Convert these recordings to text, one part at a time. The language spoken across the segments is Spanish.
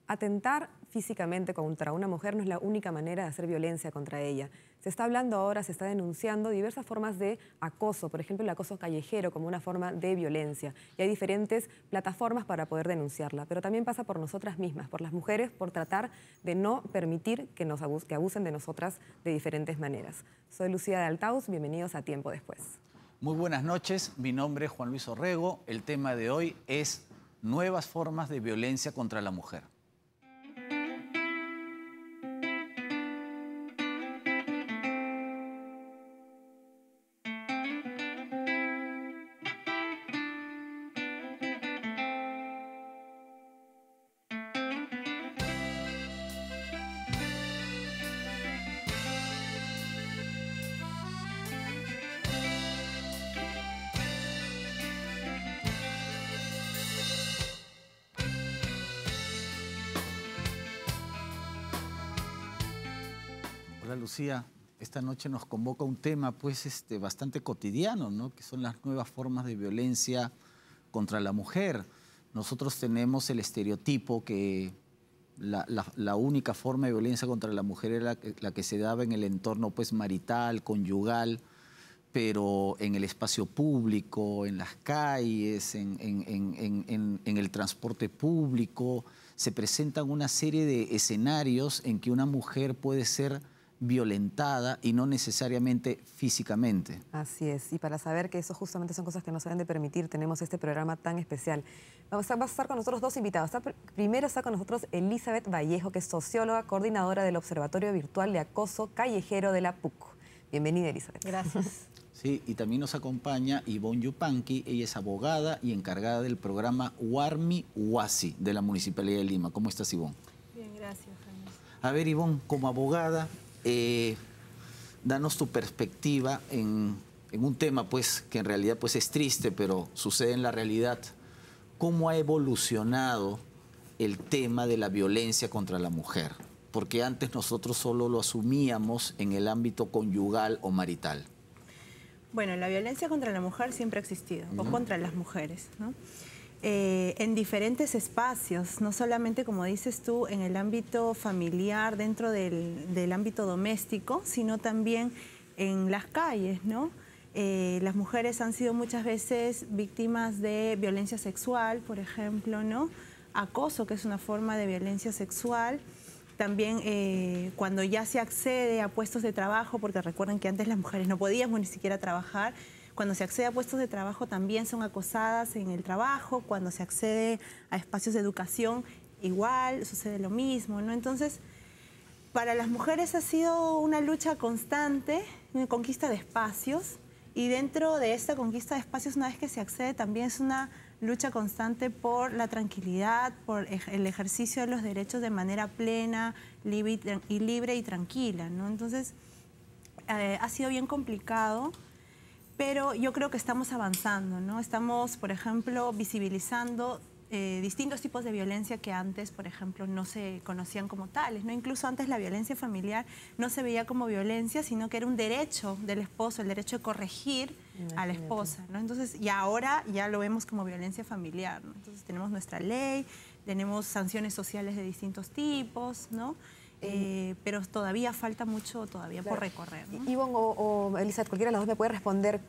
Atentar físicamente contra una mujer no es la única manera de hacer violencia contra ella. Se está hablando ahora, se está denunciando diversas formas de acoso, por ejemplo el acoso callejero como una forma de violencia. Y hay diferentes plataformas para poder denunciarla, pero también pasa por nosotras mismas, por las mujeres, por tratar de no permitir que abusen de nosotras de diferentes maneras. Soy Lucía de Altaus, bienvenidos a Tiempo Después. Muy buenas noches, mi nombre es Juan Luis Orrego. El tema de hoy es nuevas formas de violencia contra la mujer. Hola Lucía, esta noche nos convoca un tema pues bastante cotidiano, ¿no? Que son las nuevas formas de violencia contra la mujer. Nosotros tenemos el estereotipo que la única forma de violencia contra la mujer era la que se daba en el entorno pues marital, conyugal, pero en el espacio público, en las calles, en el transporte público, se presentan una serie de escenarios en que una mujer puede ser violentada y no necesariamente físicamente. Así es, y para saber que eso justamente son cosas que no se deben de permitir, tenemos este programa tan especial. Va a estar con nosotros dos invitados. Primero está con nosotros Elizabeth Vallejo, que es socióloga, coordinadora del Observatorio Virtual de Acoso Callejero de la PUC. Bienvenida, Elizabeth. Gracias. Sí, y también nos acompaña Ivonne Yupanqui. Ella es abogada y encargada del programa Warmi Huasi de la Municipalidad de Lima. ¿Cómo estás, Ivonne? Bien, gracias, Jaime. A ver, Ivonne, como abogada, danos tu perspectiva en un tema pues, que en realidad pues, es triste, pero sucede en la realidad. ¿Cómo ha evolucionado el tema de la violencia contra la mujer? Porque antes nosotros solo lo asumíamos en el ámbito conyugal o marital. Bueno, la violencia contra la mujer siempre ha existido, o contra las mujeres, ¿no? En diferentes espacios, no solamente, como dices tú, en el ámbito familiar, dentro del ámbito doméstico, sino también en las calles, ¿no? Las mujeres han sido muchas veces víctimas de violencia sexual, por ejemplo, ¿no? Acoso, que es una forma de violencia sexual. También cuando ya se accede a puestos de trabajo, porque recuerden que antes las mujeres no podíamos ni siquiera trabajar, cuando se accede a puestos de trabajo también son acosadas en el trabajo, cuando se accede a espacios de educación igual, sucede lo mismo, ¿no? Entonces, para las mujeres ha sido una lucha constante, una conquista de espacios, y dentro de esta conquista de espacios, una vez que se accede, también es una lucha constante por la tranquilidad, por el ejercicio de los derechos de manera plena, libre y tranquila, ¿no? Entonces, ha sido bien complicado, pero yo creo que estamos avanzando, ¿no? Estamos, por ejemplo, visibilizando distintos tipos de violencia que antes, por ejemplo, no se conocían como tales, ¿no? Incluso antes la violencia familiar no se veía como violencia, sino que era un derecho del esposo, el derecho de corregir a la esposa, ¿no? Entonces, y ahora ya lo vemos como violencia familiar, ¿no? Entonces tenemos nuestra ley, tenemos sanciones sociales de distintos tipos, ¿no? Pero todavía falta mucho por recorrer, ¿no? Ivonne o Elizabeth, cualquiera de las dos me puede responder,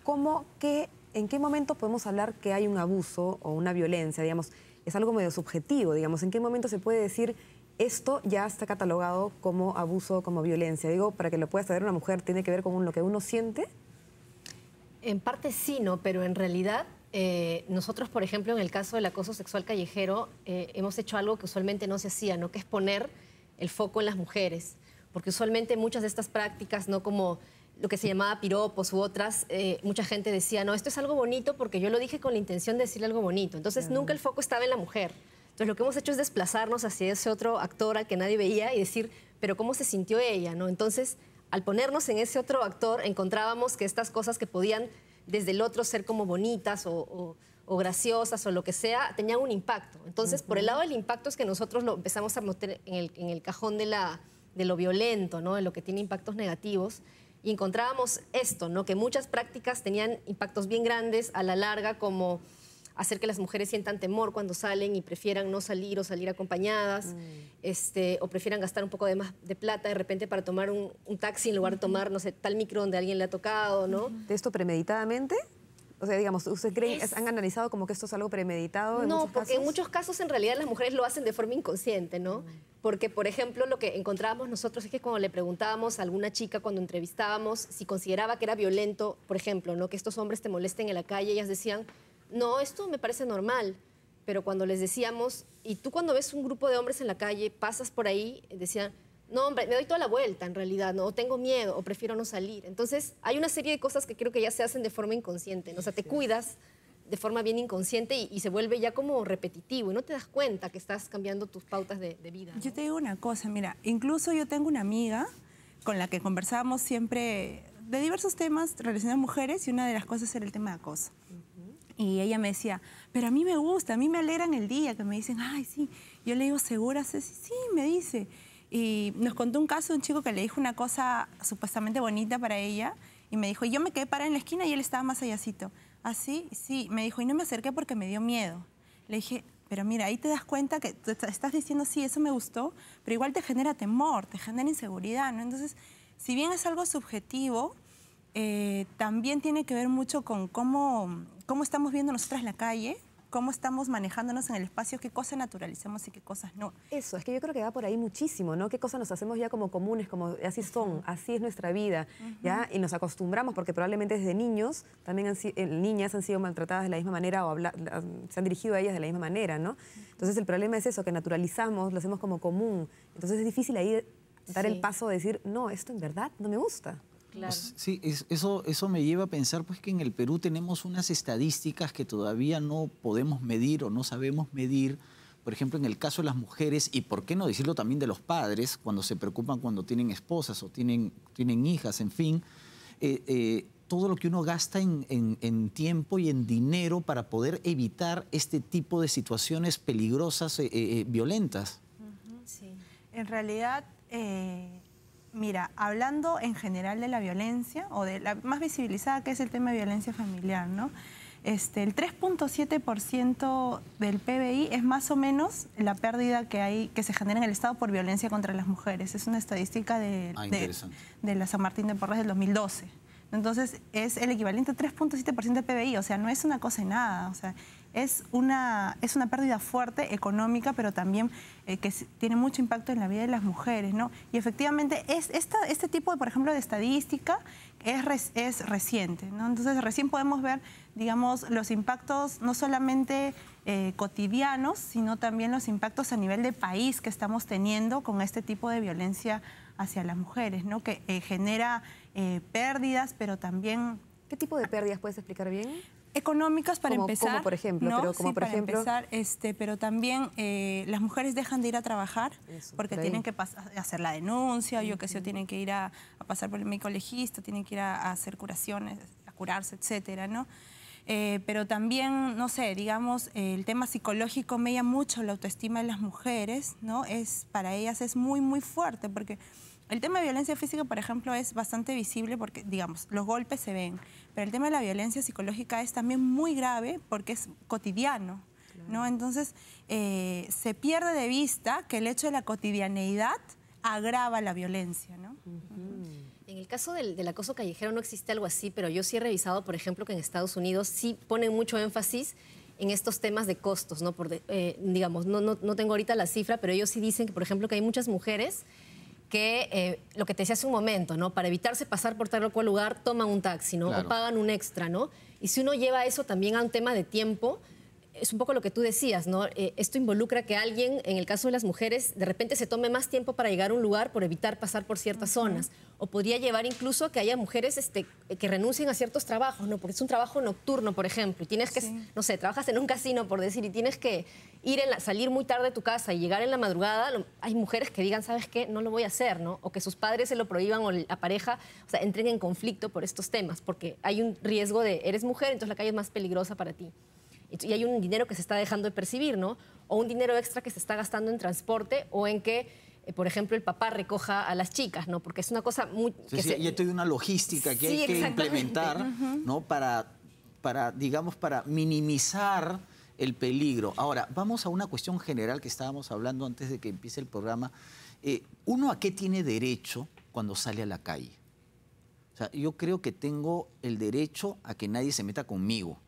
¿en qué momento podemos hablar que hay un abuso o una violencia, digamos? Es algo medio subjetivo, digamos. ¿En qué momento se puede decir esto ya está catalogado como abuso, como violencia? Digo, para que lo pueda saber una mujer, ¿tiene que ver con lo que uno siente? En parte sí, ¿no? Pero en realidad nosotros, por ejemplo, en el caso del acoso sexual callejero, hemos hecho algo que usualmente no se hacía, ¿no? Que es poner el foco en las mujeres. Porque usualmente muchas de estas prácticas, ¿no? Como lo que se llamaba piropos u otras, mucha gente decía, no, esto es algo bonito porque yo lo dije con la intención de decirle algo bonito. Entonces nunca el foco estaba en la mujer. Entonces lo que hemos hecho es desplazarnos hacia ese otro actor al que nadie veía y decir, pero ¿cómo se sintió ella, no? Entonces, al ponernos en ese otro actor, encontrábamos que estas cosas que podían desde el otro ser como bonitas o graciosas o lo que sea, tenían un impacto. Entonces, por el lado del impacto es que nosotros lo empezamos a meter en el cajón de lo violento, ¿no? De lo que tiene impactos negativos. Y encontrábamos esto, ¿no? Que muchas prácticas tenían impactos bien grandes a la larga, como hacer que las mujeres sientan temor cuando salen y prefieran no salir o salir acompañadas, o prefieran gastar un poco de más de plata de repente para tomar un taxi en lugar de tomar, no sé, tal micro donde alguien le ha tocado, ¿no? ¿De esto premeditadamente? O sea, digamos, ¿ustedes creen, han analizado como que esto es algo premeditado en No, muchos porque casos? en muchos casos en realidad las mujeres lo hacen de forma inconsciente, ¿no? Porque, por ejemplo, lo que encontrábamos nosotros es que cuando le preguntábamos a alguna chica, cuando entrevistábamos, si consideraba que era violento, por ejemplo, ¿no? Que estos hombres te molesten en la calle, ellas decían, no, esto me parece normal. Pero cuando les decíamos, y tú cuando ves un grupo de hombres en la calle, pasas por ahí, decían, no, hombre, me doy toda la vuelta en realidad, ¿no? O tengo miedo, o prefiero no salir. Entonces, hay una serie de cosas que creo que ya se hacen de forma inconsciente, ¿no? O sea, te cuidas de forma bien inconsciente y se vuelve ya como repetitivo y no te das cuenta que estás cambiando tus pautas de vida, ¿no? Yo te digo una cosa, mira, incluso yo tengo una amiga con la que conversábamos siempre de diversos temas relacionados a mujeres y una de las cosas era el tema de acoso. Y ella me decía, pero a mí me gusta, a mí me alegran el día, que me dicen, ay, sí. Yo le digo, ¿segura, Ceci? Sí, me dice. Y nos contó un caso de un chico que le dijo una cosa supuestamente bonita para ella y me dijo, y yo me quedé parada en la esquina y él estaba más allácito. ¿Ah, sí? Sí. Me dijo, y no me acerqué porque me dio miedo. Le dije, pero mira, ahí te das cuenta que tú estás diciendo, sí, eso me gustó, pero igual te genera temor, te genera inseguridad, ¿no? Entonces, si bien es algo subjetivo, también tiene que ver mucho con cómo estamos viendo nosotras la calle, cómo estamos manejándonos en el espacio, qué cosas naturalizamos y qué cosas no. Eso, es que yo creo que va por ahí muchísimo, ¿no? Qué cosas nos hacemos ya como comunes, como así son, así es nuestra vida, ¿ya? Y nos acostumbramos porque probablemente desde niños, también niñas han sido maltratadas de la misma manera o se han dirigido a ellas de la misma manera, ¿no? Entonces el problema es eso, que naturalizamos, lo hacemos como común. Entonces es difícil ahí dar el paso de decir, no, esto en verdad no me gusta. Claro. Sí, eso me lleva a pensar pues, que en el Perú tenemos unas estadísticas que todavía no podemos medir o no sabemos medir. Por ejemplo, en el caso de las mujeres, y por qué no decirlo también de los padres, cuando se preocupan cuando tienen esposas o tienen hijas, en fin, todo lo que uno gasta en tiempo y en dinero para poder evitar este tipo de situaciones peligrosas, violentas. Sí. En realidad... Mira, hablando en general de la violencia, o de la más visibilizada que es el tema de violencia familiar, ¿no? El 3.7% del PBI es más o menos la pérdida que se genera en el Estado por violencia contra las mujeres. Es una estadística de la San Martín de Porres del 2012. Entonces, es el equivalente a 3.7% del PBI, o sea, no es una cosa en nada, o sea, es una pérdida fuerte, económica, pero también que tiene mucho impacto en la vida de las mujeres, ¿no? Y efectivamente, este tipo, por ejemplo, de estadística es reciente, ¿no? Entonces, recién podemos ver, digamos, los impactos no solamente cotidianos, sino también los impactos a nivel de país que estamos teniendo con este tipo de violencia hacia las mujeres, ¿no? Que genera pérdidas, pero también... ¿Qué tipo de pérdidas puedes explicar bien? Económicas, para empezar. Como por ejemplo, ¿no? pero como sí, por ejemplo... empezar, pero también las mujeres dejan de ir a trabajar porque tienen que hacer la denuncia, o yo qué sé, tienen que ir a pasar por el médico legista, tienen que ir a hacer curaciones, a curarse, etcétera, ¿no? Pero también, no sé, digamos, el tema psicológico mella mucho la autoestima de las mujeres, ¿no? Para ellas es muy, muy fuerte, porque el tema de violencia física, por ejemplo, es bastante visible porque, digamos, los golpes se ven, pero el tema de la violencia psicológica es también muy grave porque es cotidiano, ¿no? Entonces, se pierde de vista que el hecho de la cotidianeidad agrava la violencia, ¿no? En el caso del acoso callejero no existe algo así, pero yo sí he revisado, por ejemplo, que en Estados Unidos sí ponen mucho énfasis en estos temas de costos, ¿no? Digamos, no tengo ahorita la cifra, pero ellos sí dicen que, por ejemplo, que hay muchas mujeres que lo que te decía hace un momento, ¿no? Para evitarse pasar por tal o cual lugar, toman un taxi, ¿no? Claro. O pagan un extra, ¿no? Y si uno lleva eso también a un tema de tiempo, es un poco lo que tú decías, ¿no? Esto involucra que alguien, en el caso de las mujeres, de repente se tome más tiempo para llegar a un lugar por evitar pasar por ciertas zonas. O podría llevar incluso a que haya mujeres que renuncien a ciertos trabajos, ¿no? Porque es un trabajo nocturno, por ejemplo, y tienes que, no sé, trabajas en un casino, por decir, y tienes que salir muy tarde de tu casa y llegar en la madrugada. Hay mujeres que digan, ¿sabes qué? No lo voy a hacer, ¿no? O que sus padres se lo prohíban o la pareja, o sea, entren en conflicto por estos temas, porque hay un riesgo de, eres mujer, entonces la calle es más peligrosa para ti. Y hay un dinero que se está dejando de percibir, ¿no? O un dinero extra que se está gastando en transporte o en que, por ejemplo, el papá recoja a las chicas, ¿no? Porque es una cosa muy... Y esto hay una logística que hay que implementar, ¿no? Para digamos, para minimizar el peligro. Ahora, vamos a una cuestión general que estábamos hablando antes de que empiece el programa. ¿Uno a qué tiene derecho cuando sale a la calle? O sea, yo creo que tengo el derecho a que nadie se meta conmigo.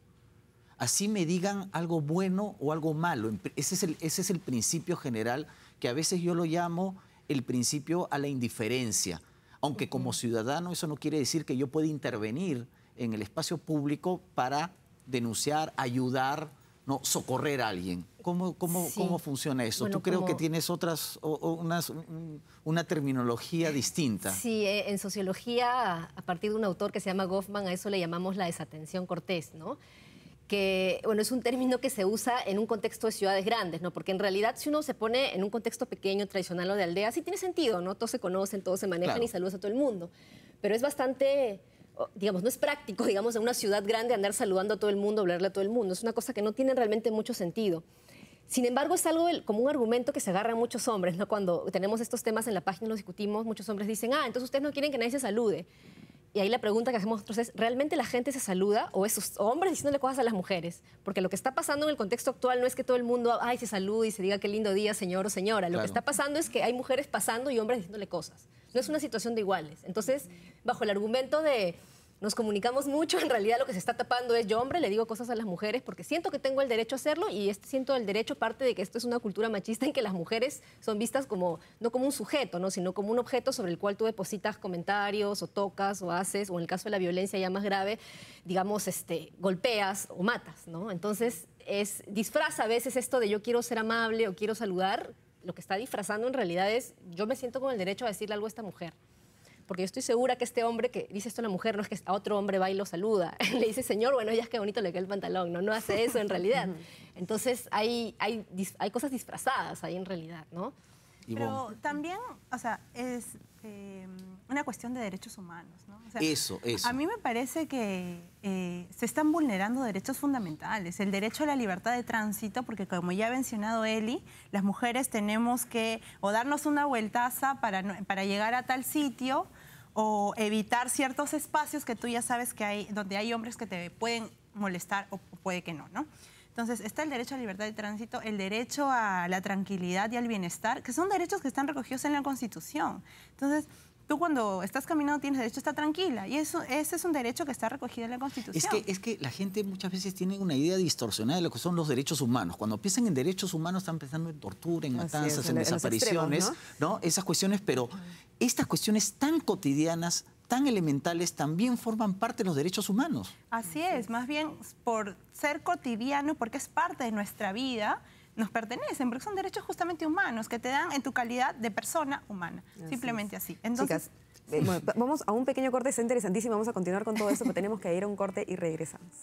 Así me digan algo bueno o algo malo. Ese es el principio general, que a veces yo lo llamo el principio a la indiferencia. Aunque como ciudadano eso no quiere decir que yo pueda intervenir en el espacio público para denunciar, ayudar, no, socorrer a alguien. ¿Cómo funciona eso? Bueno, ¿Tú creo que tienes una terminología distinta? Sí, en sociología, a partir de un autor que se llama Goffman, a eso le llamamos la desatención cortés, ¿no? Que, bueno, es un término que se usa en un contexto de ciudades grandes, ¿no? Porque en realidad, si uno se pone en un contexto pequeño, tradicional o de aldea, sí tiene sentido, ¿no? Todos se conocen, todos se manejan, claro, y saludas a todo el mundo. Pero es bastante, digamos, no es práctico, digamos, en una ciudad grande andar saludando a todo el mundo, hablarle a todo el mundo. Es una cosa que no tiene realmente mucho sentido. Sin embargo, es algo como un argumento que se agarran muchos hombres, ¿no? Cuando tenemos estos temas en la página y los discutimos, muchos hombres dicen, entonces ustedes no quieren que nadie se salude. Y ahí la pregunta que hacemos nosotros es, ¿realmente la gente se saluda o esos hombres diciéndole cosas a las mujeres? Porque lo que está pasando en el contexto actual no es que todo el mundo se salude y se diga qué lindo día, señor o señora. Lo que está pasando es que hay mujeres pasando y hombres diciéndole cosas. No es una situación de iguales. Entonces, bajo el argumento de nos comunicamos mucho, en realidad lo que se está tapando es yo, hombre, le digo cosas a las mujeres porque siento que tengo el derecho a hacerlo y siento el derecho parte de que esto es una cultura machista en que las mujeres son vistas como, no como un sujeto, ¿no? Sino como un objeto sobre el cual tú depositas comentarios o tocas o haces, o en el caso de la violencia ya más grave, digamos, golpeas o matas, ¿no? Entonces, disfraza a veces esto de yo quiero ser amable o quiero saludar, lo que está disfrazando en realidad es yo me siento con el derecho a decirle algo a esta mujer. Porque yo estoy segura que este hombre que dice esto a la mujer no es que a otro hombre va y lo saluda. Le dice, señor, bueno, ya es que bonito le queda el pantalón. No hace eso en realidad. Entonces hay cosas disfrazadas ahí en realidad, ¿no? Pero también, o sea, es una cuestión de derechos humanos, ¿no? O sea, eso. A mí me parece que se están vulnerando derechos fundamentales. El derecho a la libertad de tránsito, porque como ya ha mencionado Eli, las mujeres tenemos que o darnos una vueltaza para llegar a tal sitio o evitar ciertos espacios que tú ya sabes que hay, donde hay hombres que te pueden molestar o puede que no, ¿no? Entonces, está el derecho a la libertad de tránsito, el derecho a la tranquilidad y al bienestar, que son derechos que están recogidos en la Constitución. Entonces, tú cuando estás caminando tienes derecho a estar tranquila y ese es un derecho que está recogido en la Constitución. Es que la gente muchas veces tiene una idea distorsionada de lo que son los derechos humanos. Cuando piensan en derechos humanos están pensando en tortura, en matanzas, en desapariciones, extremos, ¿no? Esas cuestiones, pero estas cuestiones tan cotidianas, tan elementales, también forman parte de los derechos humanos. Así es, más bien por ser cotidiano, porque es parte de nuestra vida, nos pertenecen, porque son derechos justamente humanos que te dan en tu calidad de persona humana, simplemente así. Entonces, chicas, bueno, vamos a un pequeño corte, es interesantísimo, vamos a continuar con todo eso, pero tenemos que ir a un corte y regresamos.